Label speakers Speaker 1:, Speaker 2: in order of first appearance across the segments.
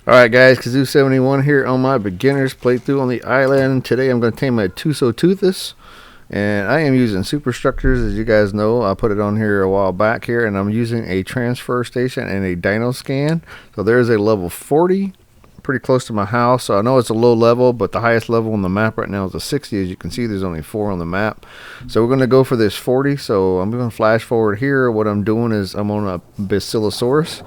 Speaker 1: Alright guys, Kazoo71 here on my beginner's playthrough on the island. Today I'm going to tame my Tusoteuthis. And I am using superstructures, as you guys know. I put it on here a while back here, and I'm using a transfer station and a dino scan. So there's a level 40, pretty close to my house. So I know it's a low level, but the highest level on the map right now is a 60. As you can see, there's only 4 on the map. So we're going to go for this 40. So I'm going to flash forward here. What I'm doing is I'm on a Basilosaurus.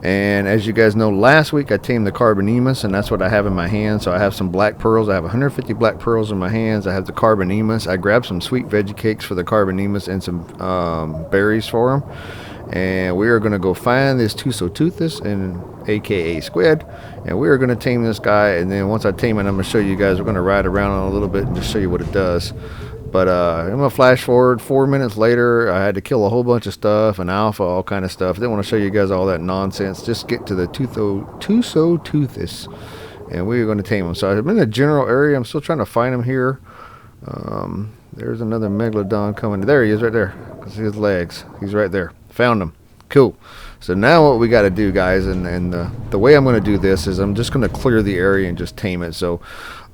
Speaker 1: And as you guys know, last week I tamed the Carbonemys, and that's what I have in my hands. So I have some black pearls. I have 150 black pearls in my hands. I have the Carbonemys. I grabbed some sweet veggie cakes for the Carbonemys and some berries for them. And we are going to go find this Tusoteuthis, and aka Squid, and we are going to tame this guy. And then once I tame it, I'm going to show you guys. We're going to ride around on a little bit and just show you what it does. But I'm going to flash forward 4 minutes later. I had to kill a whole bunch of stuff, an alpha, all kind of stuff. I didn't want to show you guys all that nonsense. Just get to the Tusoteuthis, and we're going to tame him. So I'm in the general area. I'm still trying to find him here. There's another megalodon coming. There he is right there. See his legs. He's right there. Found him. Cool. So now what we got to do, guys, and the way I'm going to do this is I'm just going to clear the area and just tame it. So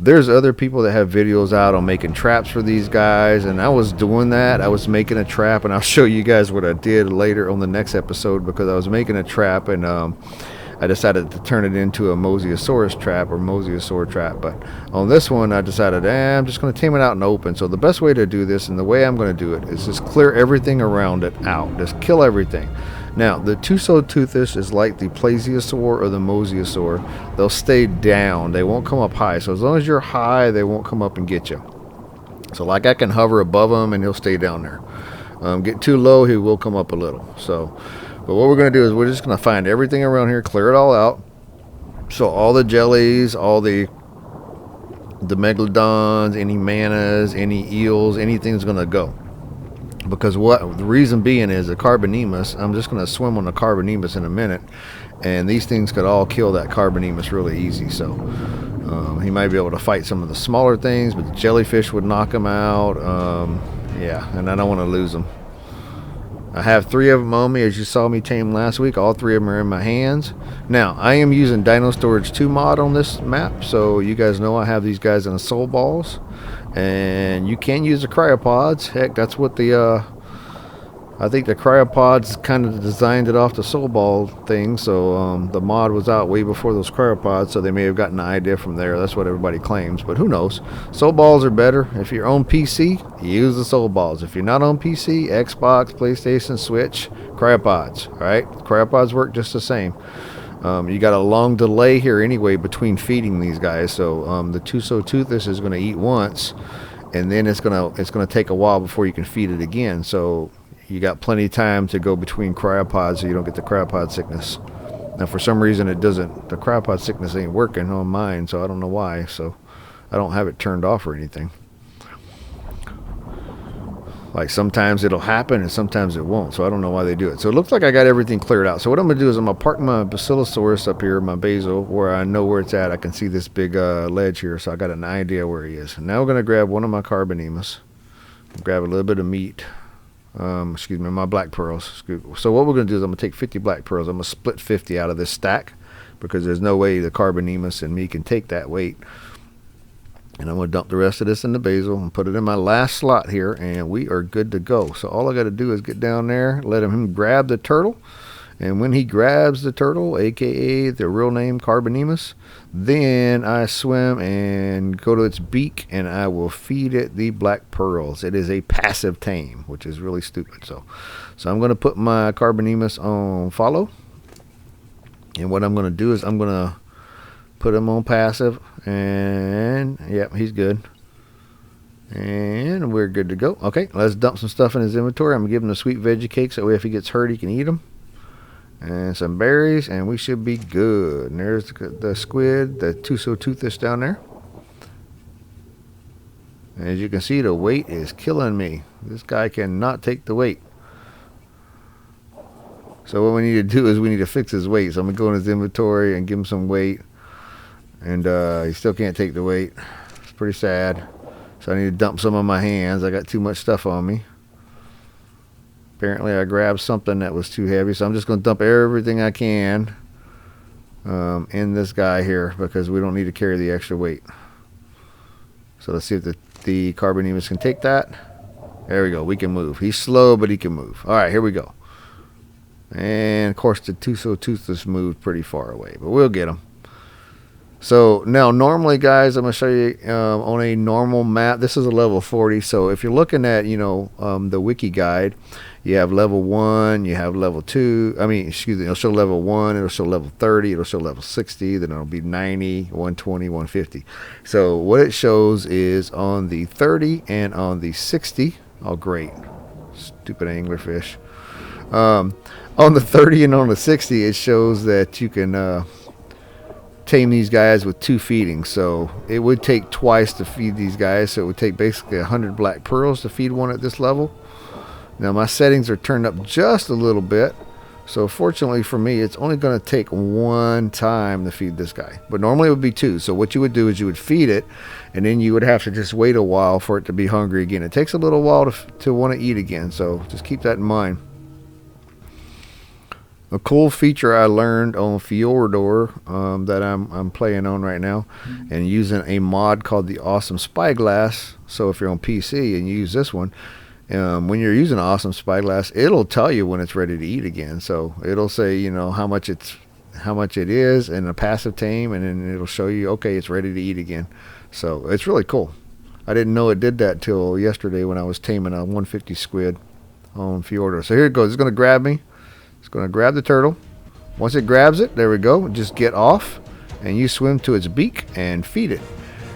Speaker 1: there's other people that have videos out on making traps for these guys, and I was doing that. I was making a trap, and I'll show you guys what I did later on the next episode, because I was making a trap, and I decided to turn it into a Mosasaurus trap, or Mosasaur trap. But on this one, I decided, I'm just going to tame it out in the open. So the best way to do this, and the way I'm going to do it, is just clear everything around it out. Just kill everything. Now, the Tusoteuthis is like the Plesiosaur or the Mosasaur. They'll stay down. They won't come up high. So as long as you're high, they won't come up and get you. So like I can hover above him, and he'll stay down there. Get too low, he will come up a little. But what we're going to do is we're just going to find everything around here, clear it all out. So all the jellies, all the megalodons, any manas, any eels, anything's going to go. Because the reason being is the Carbonemys, I'm just going to swim on the Carbonemys in a minute, and these things could all kill that Carbonemys really easy. So he might be able to fight some of the smaller things, but the jellyfish would knock him out. Yeah, and I don't want to lose them. I have 3 of them on me, as you saw me tame last week. All 3 of them are in my hands. Now, I am using Dino Storage 2 mod on this map, so you guys know I have these guys in soul balls. And you can use the cryopods. Heck, that's what I think the cryopods kind of designed it off the soul ball thing. So the mod was out way before those cryopods, so they may have gotten the idea from there. That's what everybody claims, but who knows? Soul balls are better. If you're on PC, use the soul balls. If you're not on PC, Xbox, PlayStation, Switch, cryopods. All right, cryopods work just the same. You got a long delay here anyway between feeding these guys. So the Tusoteuthis is going to eat once, and then it's gonna take a while before you can feed it again. So you got plenty of time to go between cryopods, so you don't get the cryopod sickness. Now, for some reason, it doesn't. The cryopod sickness ain't working on mine, so I don't know why. So I don't have it turned off or anything. Like sometimes it'll happen and sometimes it won't, so I don't know why they do it. So it looks like I got everything cleared out. So what I'm going to do is I'm going to park my Basilosaurus up here, my basil, where I know where it's at. I can see this big ledge here, so I got an idea where he is. Now we're going to grab one of my Carbonemys, grab a little bit of meat. Excuse me, my black pearls. So what we're going to do is I'm going to take 50 black pearls. I'm going to split 50 out of this stack, because there's no way the Carbonemys and me can take that weight. And I'm going to dump the rest of this in the basil and put it in my last slot here, and we are good to go. So all I got to do is get down there, let him grab the turtle. And when he grabs the turtle, aka the real name Carbonemys, then I swim and go to its beak, and I will feed it the black pearls. It is a passive tame, which is really stupid. So I'm going to put my Carbonemys on follow. And what I'm going to do is I'm going to put him on passive, and yep, he's good, and we're good to go. Okay, let's dump some stuff in his inventory. I'm gonna give him the sweet veggie cakes, that way if he gets hurt he can eat them, and some berries, and we should be good. And there's the squid, the Tusoteuthis down there. As you can see, the weight is killing me. This guy cannot take the weight. So what we need to do is we need to fix his weight. So I'm gonna go in his inventory and give him some weight. And he still can't take the weight. It's pretty sad. So I need to dump some on my hands. I got too much stuff on me. Apparently I grabbed something that was too heavy. So I'm just going to dump everything I can in this guy here because we don't need to carry the extra weight. So let's see if the Carbonemys can take that. There we go. We can move. He's slow, but he can move. All right, here we go. And of course, the Tusoteuthis moved pretty far away, but we'll get him. So now, normally, guys, I'm gonna show you on a normal map. This is a level 40. So if you're looking at, the wiki guide, you have level 1, you have level 2. I mean, excuse me, it'll show level 1, it'll show level 30, it'll show level 60, then it'll be 90, 120, 150. So what it shows is on the 30 and on the 60. Oh, great, stupid anglerfish. On the 30 and on the 60, it shows that you can tame these guys with 2 feedings. So it would take twice to feed these guys, so it would take basically 100 black pearls to feed one at this level. Now my settings are turned up just a little bit, so fortunately for me it's only going to take 1 time to feed this guy, but normally it would be 2. So what you would do is you would feed it, and then you would have to just wait a while for it to be hungry again. It takes a little while to want to eat again, so just keep that in mind. A cool feature I learned on Fjordor that I'm playing on right now, and using a mod called the Awesome Spyglass. So if you're on PC and you use this one, when you're using Awesome Spyglass, it'll tell you when it's ready to eat again. So it'll say, how much it is in a passive tame, and then it'll show you, okay, it's ready to eat again. So it's really cool. I didn't know it did that till yesterday when I was taming a 150 squid on Fjordor. So here it goes. It's going to grab me. It's going to grab the turtle. Once it grabs it, there we go. Just get off, and you swim to its beak and feed it.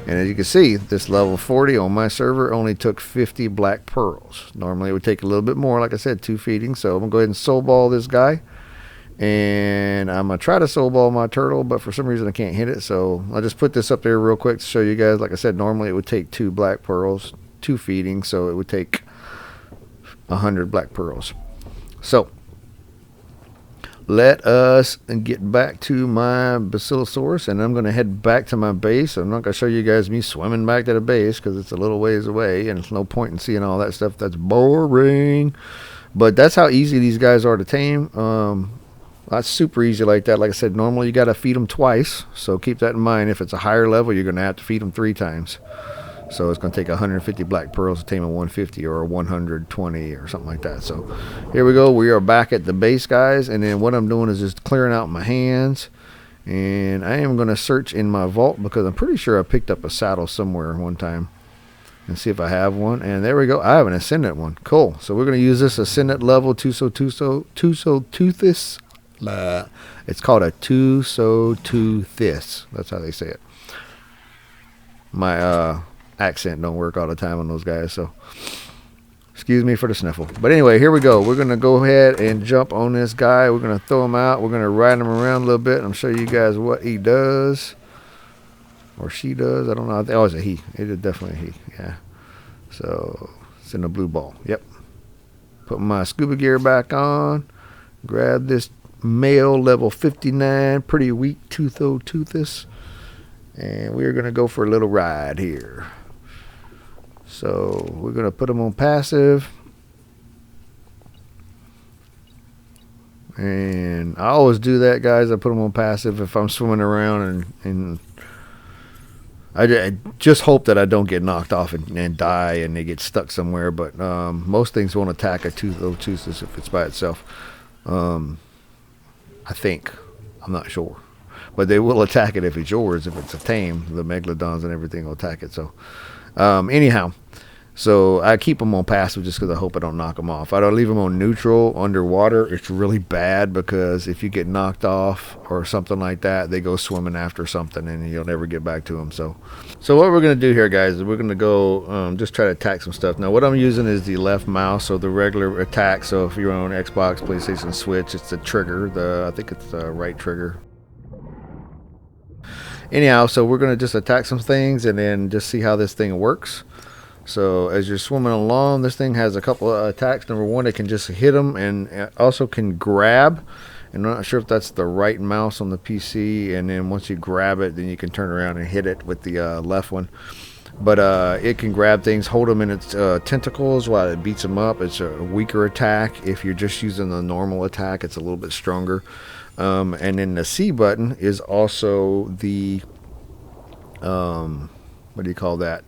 Speaker 1: And as you can see, this level 40 on my server only took 50 black pearls. Normally it would take a little bit more, like I said, 2 feedings. So I'm going to go ahead and soul ball this guy. And I'm going to try to soul ball my turtle, but for some reason I can't hit it. So I'll just put this up there real quick to show you guys. Like I said, normally it would take 2 black pearls, 2 feedings. So it would take 100 black pearls. So let us get back to my Basilosaurus, and I'm going to head back to my base. I'm not going to show you guys me swimming back to the base because it's a little ways away, and there's no point in seeing all that stuff. That's boring. But that's how easy these guys are to tame. That's super easy like that. Like I said, normally you got to feed them twice, so keep that in mind. If it's a higher level, you're going to have to feed them 3 times. So it's going to take 150 black pearls to tame a 150 or a 120 or something like that. So here we go. We are back at the base, guys. And then what I'm doing is just clearing out my hands. And I am going to search in my vault because I'm pretty sure I picked up a saddle somewhere one time. And see if I have one. And there we go. I have an Ascendant one. Cool. So we're going to use this Ascendant level Tusoteuthis. It's called a Tusoteuthis. That's how they say it. My accent don't work all the time on those guys, so excuse me for the sniffle. But anyway, here we go. We're gonna go ahead and jump on this guy. We're gonna throw him out. We're gonna ride him around a little bit and show you guys what he does, or she does. I don't know. Oh, it's a he. It is definitely a he. Yeah. So it's in the blue ball. Yep. Put my scuba gear back on. Grab this male level 59, pretty weak Tusoteuthis, and we're gonna go for a little ride here. So we're going to put them on passive. And I always do that, guys. I put them on passive if I'm swimming around, and I just hope that I don't get knocked off and die and they get stuck somewhere. But most things won't attack a Tusoteuthis if it's by itself. I think. I'm not sure. But they will attack it if it's yours. If it's a tame, the megalodons and everything will attack it. So anyhow, so I keep them on passive just because I hope I don't knock them off. I don't leave them on neutral underwater. It's really bad because if you get knocked off or something like that, they go swimming after something and you'll never get back to them. So what we're going to do here, guys, is we're going to go just try to attack some stuff. Now what I'm using is the left mouse, so the regular attack. So if you're on Xbox, PlayStation, Switch, it's the trigger. I think it's the right trigger. Anyhow, so we're going to just attack some things and then just see how this thing works. So as you're swimming along, this thing has a couple of attacks. Number one, it can just hit them, and also can grab. And I'm not sure if that's the right mouse on the PC. And then once you grab it, then you can turn around and hit it with the left one. But it can grab things, hold them in its tentacles while it beats them up. It's a weaker attack. If you're just using the normal attack, it's a little bit stronger. And then the C button is also the what do you call that?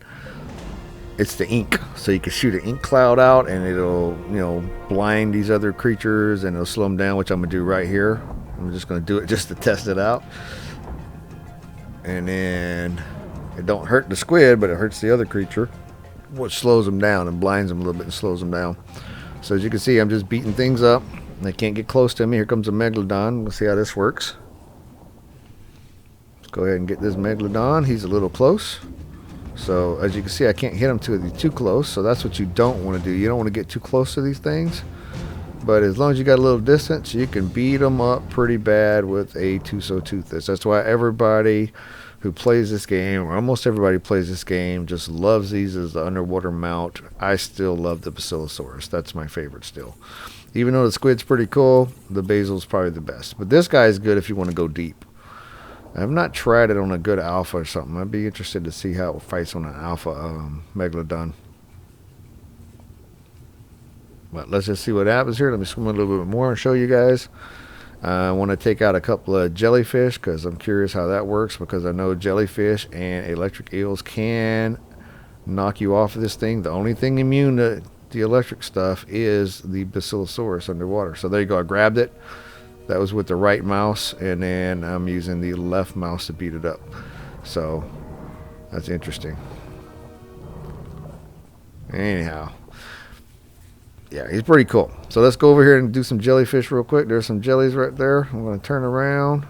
Speaker 1: It's the ink, so you can shoot an ink cloud out, and it'll, you know, blind these other creatures, and it'll slow them down, which I'm gonna do right here. I'm just gonna do it just to test it out. And then it don't hurt the squid, but it hurts the other creature, which slows them down and blinds them a little bit and slows them down. So as you can see, I'm just beating things up. They can't get close to me. Here comes a megalodon. We'll see how this works. Let's go ahead and get this megalodon. He's a little close. So as you can see, I can't hit him too close. So that's what you don't want to do. You don't want to get too close to these things. But as long as you got a little distance, you can beat them up pretty bad with a Tusoteuthis. That's why everybody who plays this game, or almost everybody plays this game, just loves these as the underwater mount. I still love the Basilosaurus. That's my favorite still. Even though the squid's pretty cool, the basil's probably the best. But this guy is good if you want to go deep. I've not tried it on a good alpha or something. I'd be interested to see how it fights on an alpha megalodon. But let's just see what happens here. Let me swim a little bit more and show you guys. I want to take out a couple of jellyfish because I'm curious how that works, because I know jellyfish and electric eels can knock you off of this thing. The only thing immune to the electric stuff is the Basilosaurus underwater. So there you go. I grabbed it. That was with the right mouse, and then I'm using the left mouse to beat it up. So that's interesting. Anyhow, yeah, he's pretty cool. So let's go over here and do some jellyfish real quick. There's some jellies right there. I'm going to turn around,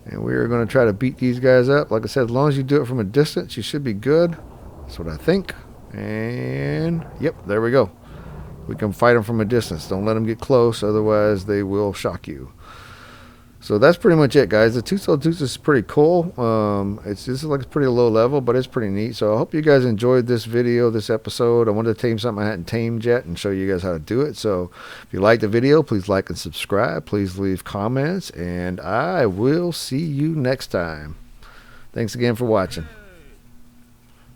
Speaker 1: and we are going to try to beat these guys up. Like I said, as long as you do it from a distance, you should be good. That's what I think. And yep, there we go. We can fight them from a distance. Don't let them get close, otherwise they will shock you. So that's pretty much it, guys. The Tusoteuthis is pretty cool. This is like pretty low level, but it's pretty neat. So I hope you guys enjoyed this video, this episode. I wanted to tame something I hadn't tamed yet and show you guys how to do it. So if you like the video, please like and subscribe. Please leave comments, and I will see you next time. Thanks again for watching.